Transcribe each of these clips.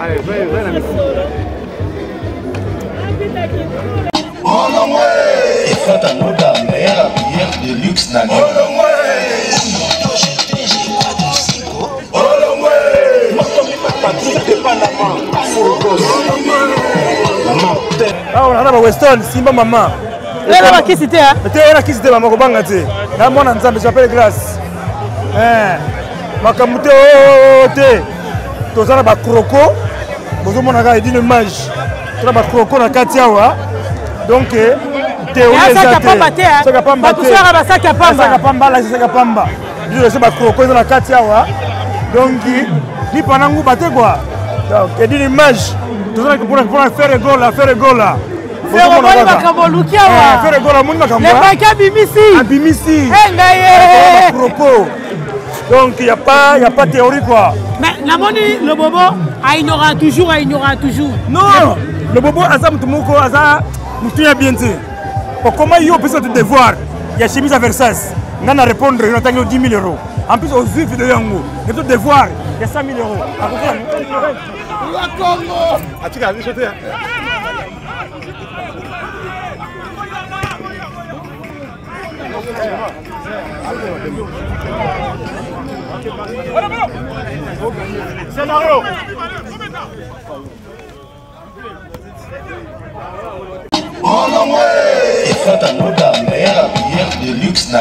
Allez, venez. Et quand on a la meilleure bière de luxe, n'a ah, on a un Weston, Simba Maman. Elle a qui c'était hein? Elle a qui c'était Maman Kobangate. Là mon ensemble j'appelle grâce. Makamute te. Tozana ba kroko. Bozo mona ga edine mage. Tozana ba kroko na katiawa. Donc théorie ça ka pamba te hein. Ça ka pamba te. Ba ba ça ka pamba. Ça ka pamba là, ça ka pamba. Je sais ba kroko na katiawa. Donc ni panangu bate quoi. Donc edine mage. Tozana pour faire gola, faire gola. Faire gola mon makambo. Le baka bimisi. Bimisi. Ngaye. Propos. Donc il y a pas théorie quoi. Mais la monnaie le bobo il y aura toujours. Non, le bobo azam tumoko aza mutuya bien te. Comment il peut se devoir? Il y a chemise à Versace. On a répondre, on a 10 000 euros. En plus aux vifs de Yango, il y a devoir, il y a 5 000 euros. La Congo. Ah tu as vu chanter? Scénario. Et quand on a la meilleure bière de luxe, n'a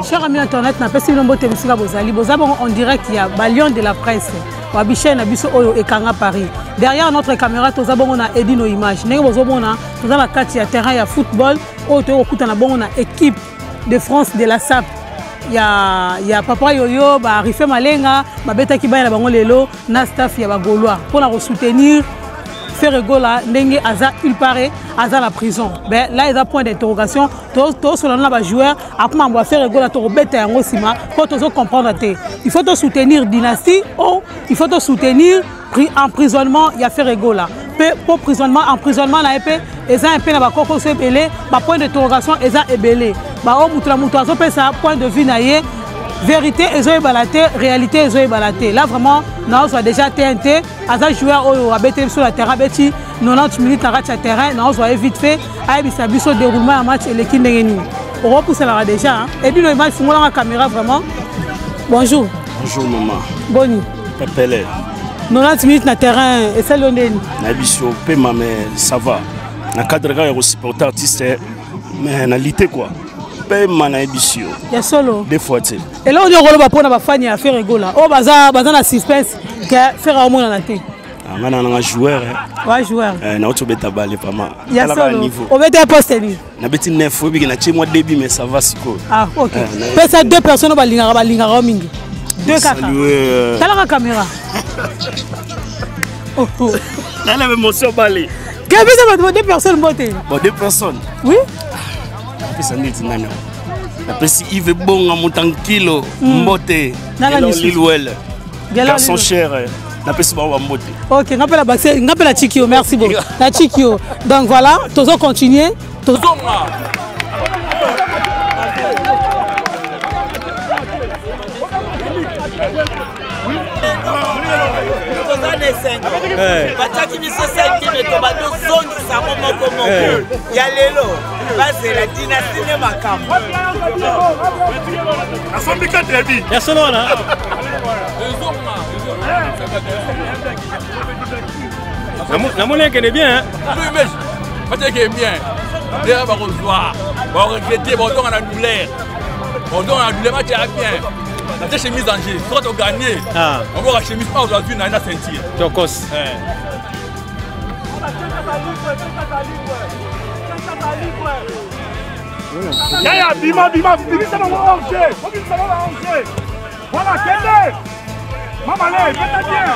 Cher ami internet, n'a pas si nombre de musiques à Bozali. Bozali en direct, il y a Balion de la presse. Wabiché na biso oyo ekanga Paris. Derrière notre caméra, tous avons na edi nos images. Nous avons la carte ya terrain ya football. Oyo okuta na bongo na équipe de France de la SAP. Il y a Papa Yoyo, Rifé Malenga, Beta Kibaya bango lelo, na staff ya Gaulois pour la soutenir. Faire gola ndenge aza il paraît aza la prison. Ben là il y a point d'interrogation. Tous sur la joueur après on faire gola to beta yango sima pour tous comprendre te. Il faut te soutenir dynastie ou il faut te soutenir emprisonnement il y a faire gola. Pour emprisonnement la épée eza un peu na ba koko se belé, ba point d'interrogation eza ebelé. Ba o mutra mutra so pesa point de vue na ye. Vérité et balaté, réalité et balaté. Là vraiment, nous avons déjà TNT. Aza joueur au abété sur la terrain, beti 90 minutes dans le terrain, nous avons vite fait. Aïe bisabiso déroulement un match et l'équipe n'engagé. On repousse là déjà. Et puis le match, c'est moi la caméra vraiment. Bonjour. Bonjour maman. Boni. Pepele. 90 minutes dans le terrain et c'est l'ondeni. Nabiso pema mais ça va. Na cadre ga aussi supporter artiste mais na lité quoi. Il y a solo. Des fois. Et là, on dit que on a fait à faire rigola. Oh, baza na suspense que faire au monde en tête. Ah, on a un joueur. Ouais, joueur. Na auto beta balle vraiment. Il y a solo. On met un poste lui. Na beti 9 obi na chez moi début mais ça va siko. Ah, OK. Peut-être deux personnes balinga mingi. Deux kaka. T'as la caméra. Oh. Là la émotion balé. Qu'est-ce que ça deux personnes monter? Bon, deux personnes. Oui. Pesa ndeti nani na pesi Yves Bonga Montankilo Mbote Lilwell garçon cher na pesi ba Mbote. OK, ngapela baxé ngapela Chikio, merci beaucoup la Chikio. Donc voilà, tozo continuer tozo bataki biso 5 minutes bazozongisa moko ya lelo bazela dynastie ne makambo asambika trebi ya solo na la monnaie qui est bien oui mais peut-être que bien déjà va revoir va regretter bon donc on a douleur match est bien. La chemise en jeu, soit on gagne, on va la chemise pas aujourd'hui, on a ceinture. Tokos. Yaya, bima, ça va manger. Voilà, Kende. Maman, allez, faites bien.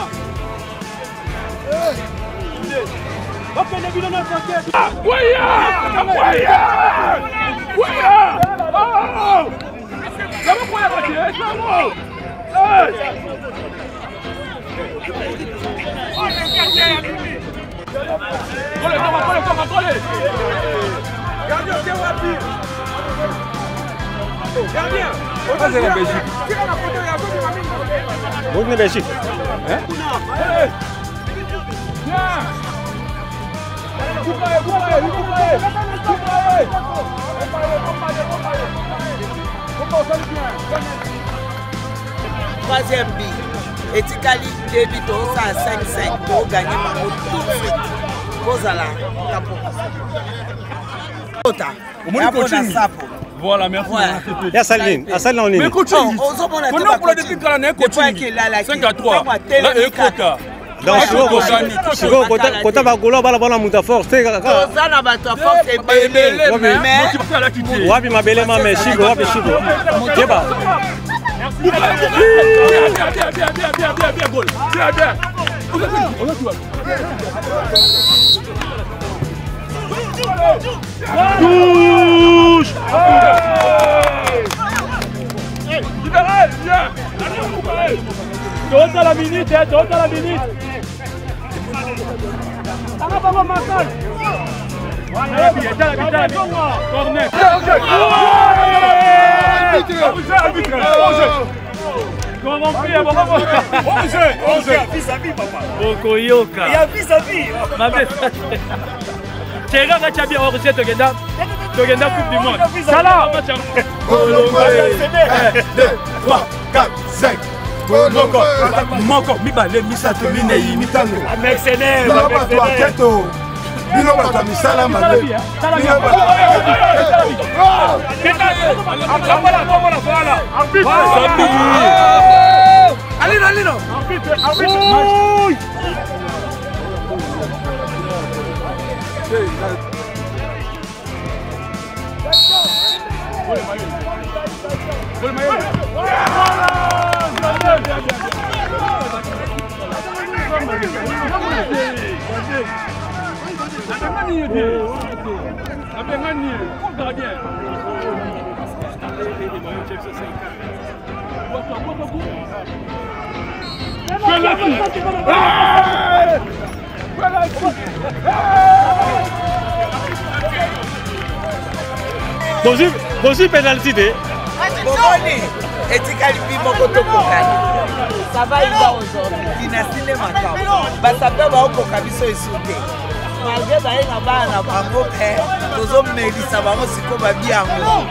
Ça, c'est la Belgique. Vous venez de Belgique. Hein? Troisième but. Et Tikali, 2 buts, à 5-5 pour gagner Mamou tout de suite. Vous allez Voilà, merci. Il y a Saline, en ligne. Mais coaching, on a pour la depuis qu'on a coaching. 5-3. Là, et Kota. Donc, si vous avez un goulot, vous avez un montant fort. Vous avez un montant fort, c'est belé. Mais, wapi mabele mame, Chigo, wapi Chigo. Jeba. Bien, goal. Bien. Touche. Libéral, bien. Donne à la minute, donne à la minute. Moko mibale misato minei mitango mercenaire bino bato misala mabe Alino Bonjour penalty de. Et Tikali Moko Tokokani. Ça va y va aujourd'hui. Dynastie Makao. Basabe ba okoka biso esute. Malgré ba yenga ba na bango pe, tozo melisa bango siko ba biango.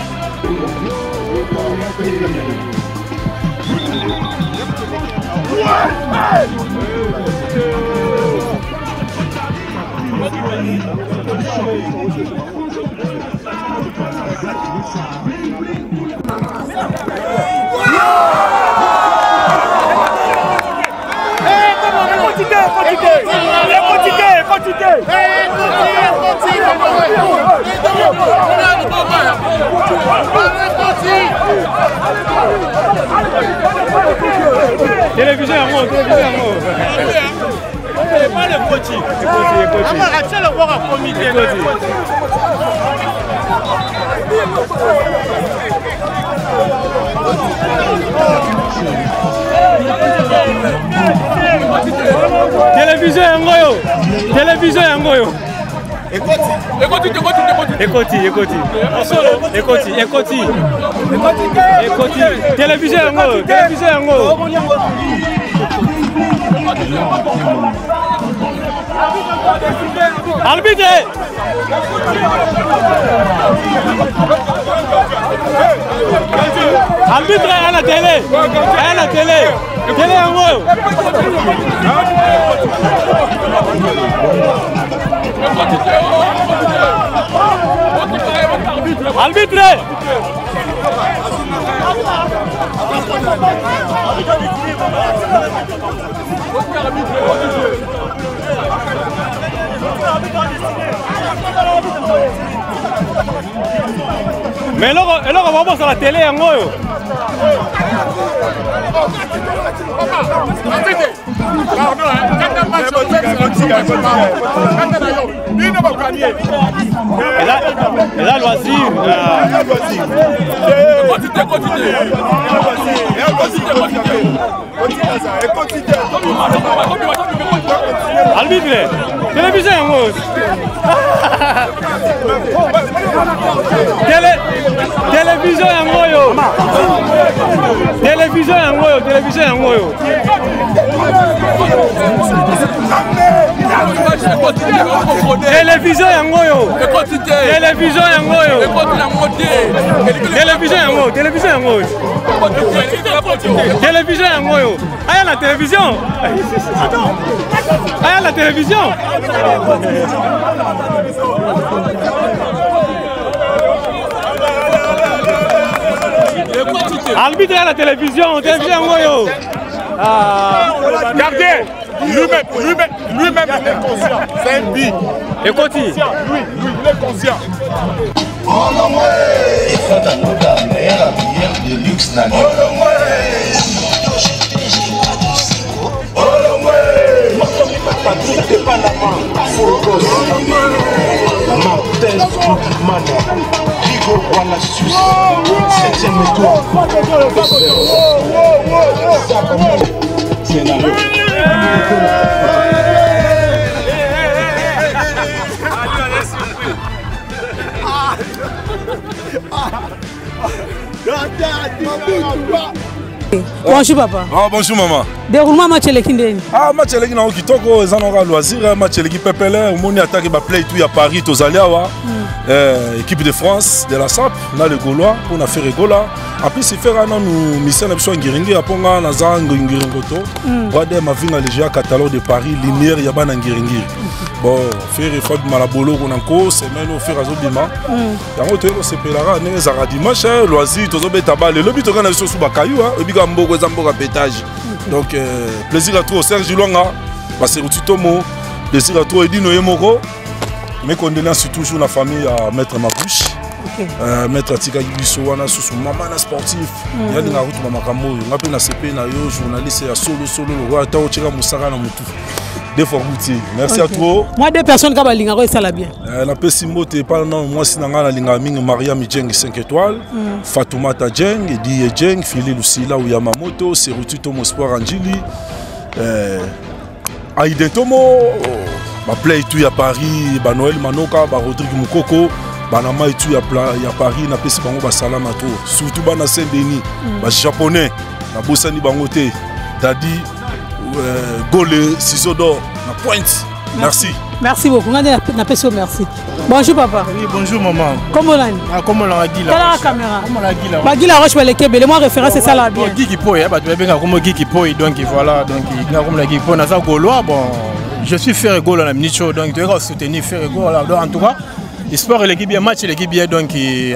Télévision en haut, pas le coaching. Télévision en goyo. Écoutez. Télévision en goyo. Arbitre. Arbitre à la télé. Télé en haut. Arbitre. Mais alors on va voir sur la télé en haut. Et là, loisir. Arbitre, télévision en haut. Télévision en haut. Télévision yango yo. Télévision yango yo. Télévision yango. Télévision yango yo. Télévision yango yo. Aya la télévision. Aya la télévision. Arbitre à la télévision, télévision yango yo. Gardez. Lui-même, il est conscient. C'est un bi. Et continue. Lui, il est conscient. Et quand on a la meilleure bière de luxe, Bonjour papa. Ah bonjour maman. Déroulement match l'équipe ndeni. Ah match l'équipe na kitoko ezana loisir match l'équipe pepele omoni attaque ba play tout ya Paris tozali awa. Équipe de France de la SAP na le Gaulois pour na faire rigola. En plus c'est faire na nous mission na biso ngiringi aponga na zango ngiringoto. Wade mavinga léger catalogue de Paris lumière ya bana ngiringi. Bon faire Fab Malabolo konanko semaine au faire azobima. Yango to se pelara ne za dimanche loisir tozobeta balle le but kana biso suba kayu ebika mboko za mboka pétage. Donc plaisir à toi Serge Luanga, Baseruti Tomo, plaisir à toi Edino Yemoko. Mes condoléances toujours la famille à Maître Mabouche. Maître Atika Gibisowana sous maman sportif. Il y a des routes maman Kambo, on a pu na CP na yo journaliste à solo le roi ta ochira musara na mutu. Deux fois routier. Merci à toi. Moi deux personnes qui balinga ko ça la bien. La pesimo te pas non moi sinanga na linga mingi Mariam Djeng 5 étoiles, Fatoumata Djeng, Edi Djeng, Fili Lucila ou Yamamoto, Seruti Tomo Sport Anjili. Aïden Tomo ba play tout ya Paris, ba Noël Manoka, ba Rodrigue Mukoko, ba Nama tout ya Paris na pesi bango ba salama to. Surtout ba na Saint-Denis, ba japonais, na bosani bango te. Dadi Gole ciseaux d'or na pointe. Merci. Merci beaucoup. Merci. Bonjour papa. Oui, bonjour maman. Comment l'année? Ah, comment on a dit là? Quelle est la caméra? Comment on a dit là? Bagui la roche les Kébé, moi référence c'est ça là bien. Guy Poy, bah tu vas bien comme Guy Poy donc voilà donc il y a comme la Guy Poy na ça Gaulois bon je suis faire Gaulois la minute show donc tu vas soutenir faire Gaulois en tout cas l'espoir et l'équipe bien match l'équipe bien donc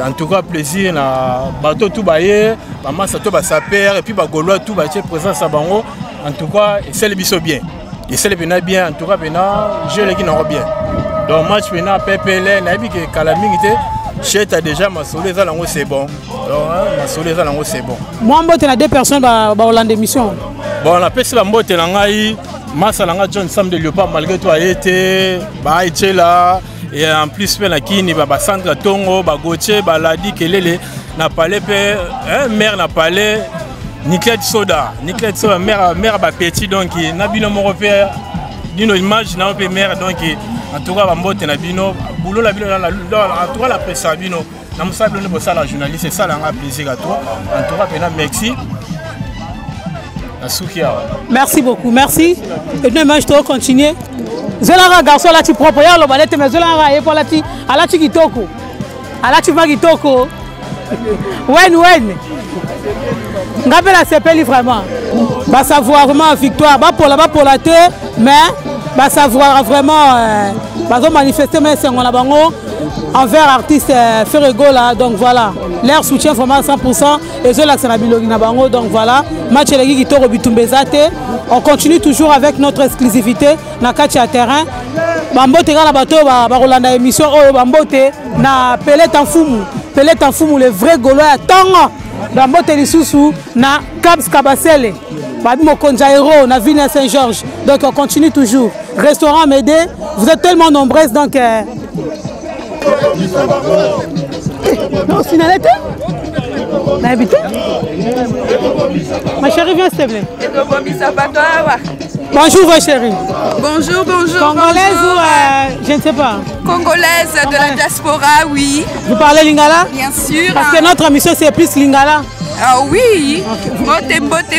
en tout cas plaisir na bateau tout bailler maman ça tout ba saper et puis ba Gaulois tout ba tient présence à bango en tout cas c'est le biso bien et c'est le bien en tout cas je l'équipe n'aura bien donc match pena PPL na bi que calamité Cheta déjà ma solé ça lango c'est bon. Ma solé ça lango c'est bon. Moi mbote na deux personnes ba Hollande émission. Bon la pesi ba mbote na ngai Massa langa John Sam de Léopard malgré toi été ba été là et en plus pe na kini ba Sandra Tongo ba Gauthier ba Ladi Kelele na palais pe mère na palais Nicolas Soda mère ba petit donc na bino mo repère dino image na pe mère donc en tout cas bambote na bino boulot la bino en tout cas la presse bino na musablo ne bossa la journaliste c'est ça là un plaisir à toi en tout cas pena merci Asukia. Merci beaucoup merci et demain je te continuer Zola garçon là tu propre ya lo balete mais Zola et pour la ti ala ti kitoko when ngape la CPL vraiment ba savoir vraiment victoire ba pour la terre mais ba savoir vraiment ba manifester mais c'est on la bango envers artiste Ferrego là donc voilà leur soutien vraiment à 100% et je l'accès na bilogi na bango donc voilà match les qui toro bitumbezate on continue toujours avec notre exclusivité na katia terrain bambote la bateau ba rolanda émission oh bambote na Pellet en fumu le vrai Gaulois tongo bambote lisusu na Caps Kabasele Badimo Konjairo na Ville Saint-Georges donc on continue toujours restaurant Médé vous êtes tellement nombreuses donc non, c'est une lettre. Ma chérie, viens s'il te plaît. Bonjour ma chérie. Bonjour. Congolaise ou je ne sais pas. Congolaise de la diaspora, oui. Vous parlez lingala? Bien sûr. Parce que notre émission c'est plus lingala. Ah oui. Okay. Mbote.